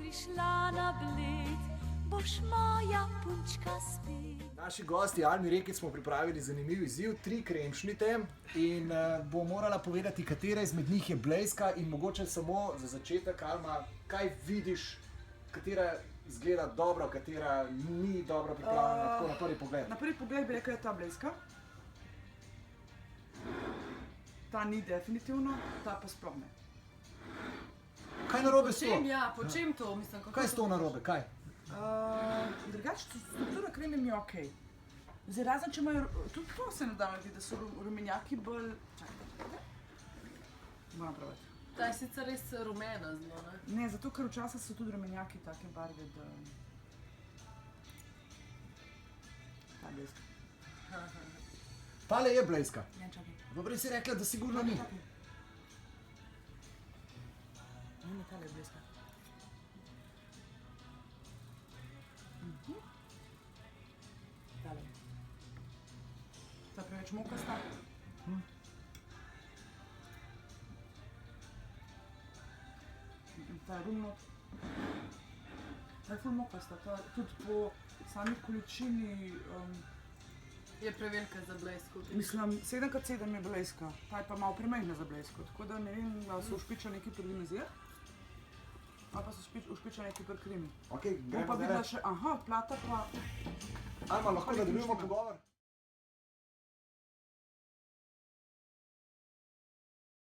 prišla na Bled, boš moja punčka spet. Naši gosti Almi Rekić smo pripravili zanimiv izziv, 3 kremšnite in bo morala povedati, katera izmed njih je blejska in mogoče samo za začetek, Alma, kaj vidiš, katera izgleda dobro, katera ni dobro pripravljena, tako na prvi pogled. Na prvi pogled bi rekel, da je ta blejska. Ta ni definitivno, ta pa sploh ne. Kaj narobe s to? Po čem to? Mislim, Kaj s to narobe, kaj? Drugače, struktura kreme mi je okej. Zdaj, razen če imajo, tudi to se ne da narediti, da so rumenjaki bolj... Čakaj, moram praviti. Ta je sicer res rumena zelo, ne? Ne, zato ker včasih so tudi rumenjaki take barve, da... Ta je blejska. Tale je blejska. Ne, čakaj. Dobro si rekla, da sigurno ni. Čakaj. Ne, tale je blejska. Tale. Ta je preveč mokasta. Ta je rumno. Ta je ful mokasta, ta tudi po sami količini, Je prevelika za blejsko. mislim, 7x7 je blejska, ta je pa malo premajhna za blejsko, tako da ne vem, da so ušpiča neki prvinazir, ali pa so ušpiča neki prkrimi. Ok, Bom gremo pa videla zdaj. še, aha, plata pa... Alma, lahko nadaljujemo pogovor?